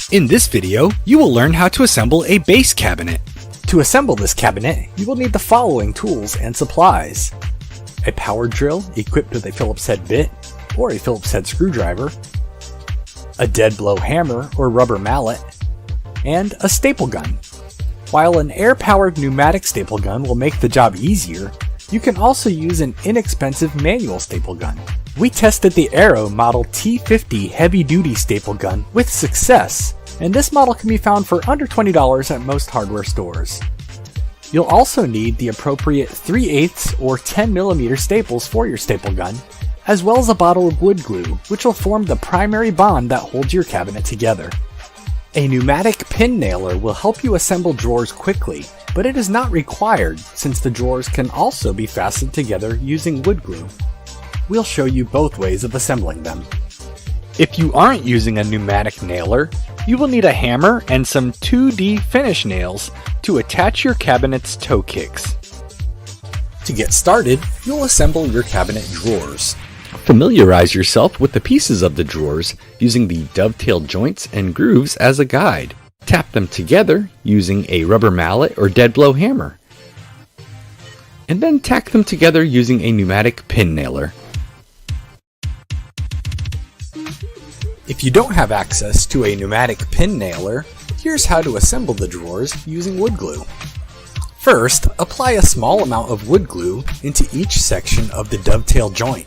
In this video, you will learn how to assemble a base cabinet. To assemble this cabinet, you will need the following tools and supplies: a power drill equipped with a Phillips head bit or a Phillips head screwdriver, a dead blow hammer or rubber mallet, and a staple gun. While an air-powered pneumatic staple gun will make the job easier, you can also use an inexpensive manual staple gun. We tested the Aero Model T50 heavy-duty staple gun with success, and this model can be found for under $20 at most hardware stores. You'll also need the appropriate 3/8 or 10mm staples for your staple gun, as well as a bottle of wood glue, which will form the primary bond that holds your cabinet together. A pneumatic pin nailer will help you assemble drawers quickly, but it is not required since the drawers can also be fastened together using wood glue. We'll show you both ways of assembling them. If you aren't using a pneumatic nailer, you will need a hammer and some 2D finish nails to attach your cabinet's toe kicks. To get started, you'll assemble your cabinet drawers. Familiarize yourself with the pieces of the drawers using the dovetail joints and grooves as a guide. Tap them together using a rubber mallet or dead blow hammer, and then tack them together using a pneumatic pin nailer. If you don't have access to a pneumatic pin nailer, here's how to assemble the drawers using wood glue. First, apply a small amount of wood glue into each section of the dovetail joint.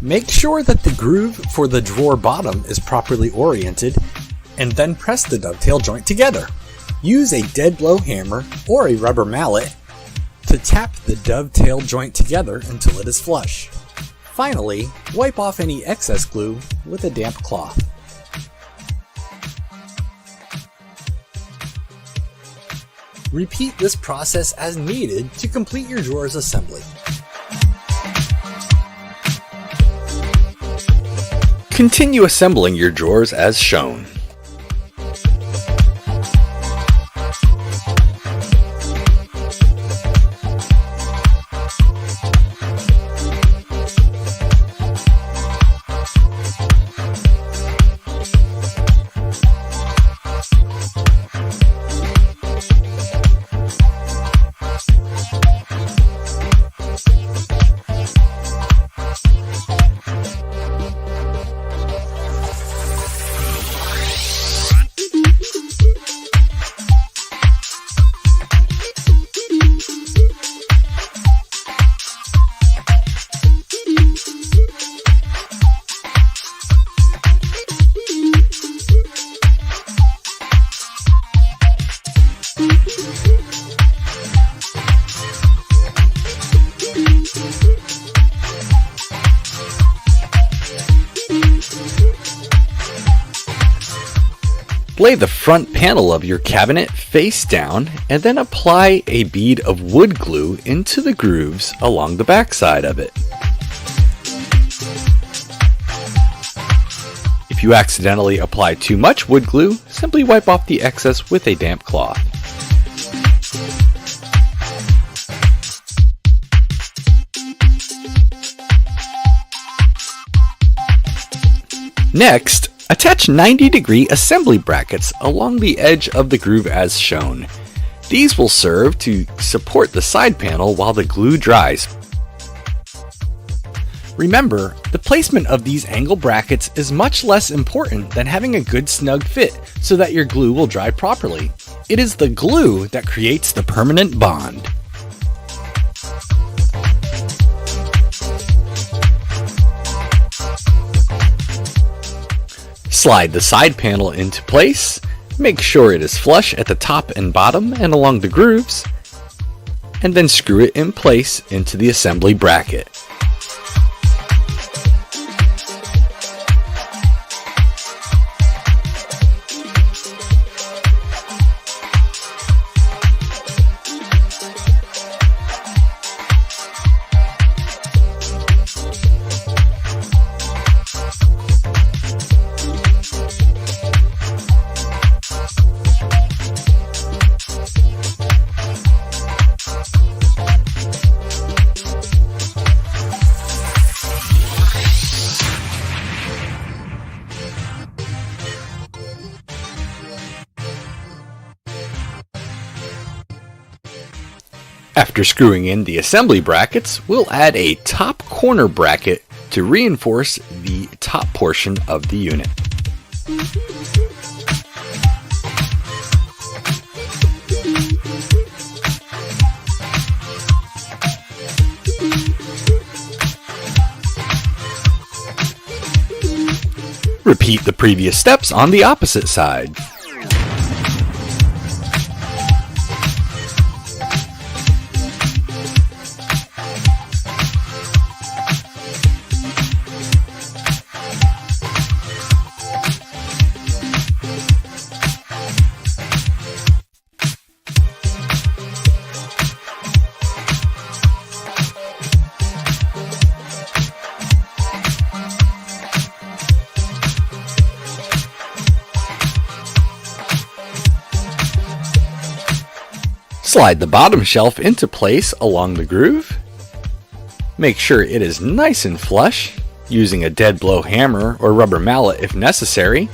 Make sure that the groove for the drawer bottom is properly oriented, and then press the dovetail joint together. Use a dead blow hammer or a rubber mallet to tap the dovetail joint together until it is flush. Finally, wipe off any excess glue with a damp cloth. Repeat this process as needed to complete your drawer's assembly. Continue assembling your drawers as shown. Lay the front panel of your cabinet face down and then apply a bead of wood glue into the grooves along the back side of it. If you accidentally apply too much wood glue, simply wipe off the excess with a damp cloth. Next, attach 90-degree assembly brackets along the edge of the groove as shown. These will serve to support the side panel while the glue dries. Remember, the placement of these angle brackets is much less important than having a good snug fit so that your glue will dry properly. It is the glue that creates the permanent bond. Slide the side panel into place, make sure it is flush at the top and bottom and along the grooves, and then screw it in place into the assembly bracket. After screwing in the assembly brackets, we'll add a top corner bracket to reinforce the top portion of the unit. Repeat the previous steps on the opposite side. Slide the bottom shelf into place along the groove. Make sure it is nice and flush, using a dead blow hammer or rubber mallet if necessary.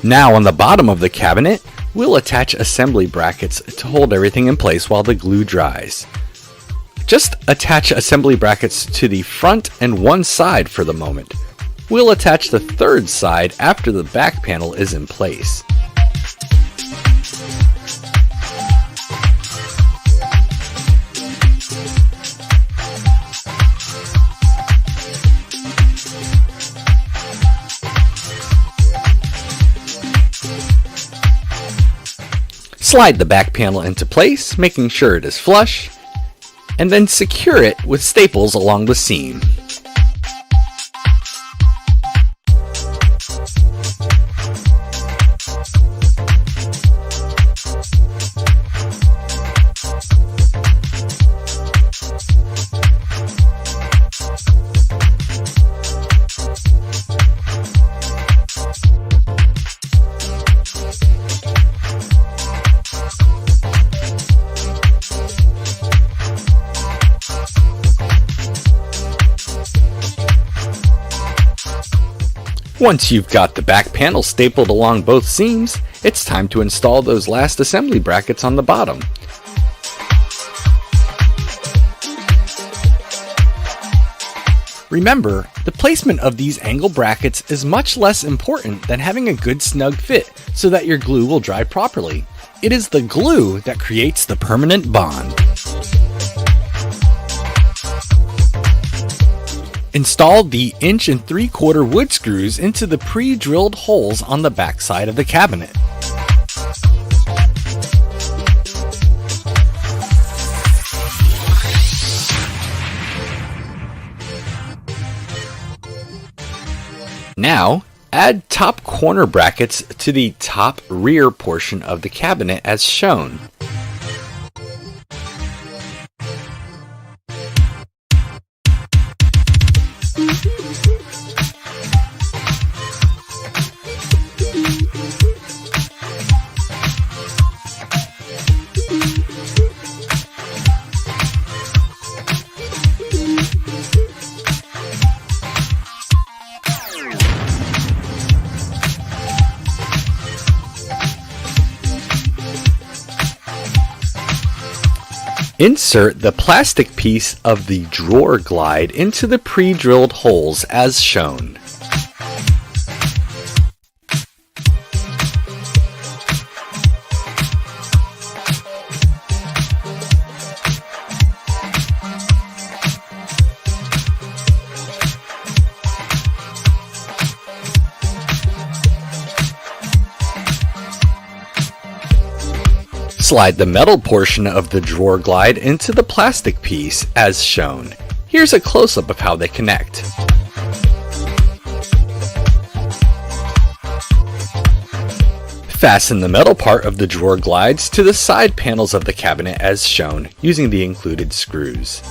Now on the bottom of the cabinet, we'll attach assembly brackets to hold everything in place while the glue dries. Just attach assembly brackets to the front and one side for the moment. We'll attach the third side after the back panel is in place. Slide the back panel into place, making sure it is flush, and then secure it with staples along the seam. Once you've got the back panel stapled along both seams, it's time to install those last assembly brackets on the bottom. Remember, the placement of these angle brackets is much less important than having a good snug fit so that your glue will dry properly. It is the glue that creates the permanent bond. Install the 1 3/4 wood screws into the pre-drilled holes on the back side of the cabinet. Now, add top corner brackets to the top rear portion of the cabinet as shown. Insert the plastic piece of the drawer glide into the pre-drilled holes as shown. Slide the metal portion of the drawer glide into the plastic piece as shown. Here's a close-up of how they connect. Fasten the metal part of the drawer glides to the side panels of the cabinet as shown, using the included screws.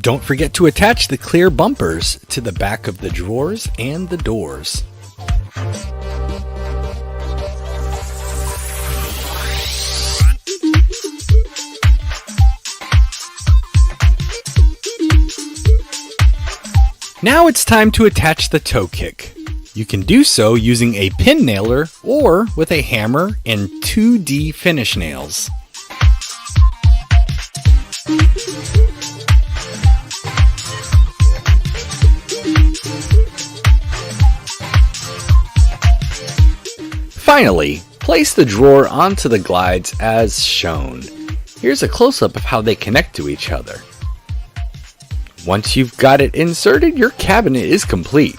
Don't forget to attach the clear bumpers to the back of the drawers and the doors. Now it's time to attach the toe kick. You can do so using a pin nailer or with a hammer and 2D finish nails. Finally, place the drawer onto the glides as shown. Here's a close-up of how they connect to each other. Once you've got it inserted, your cabinet is complete.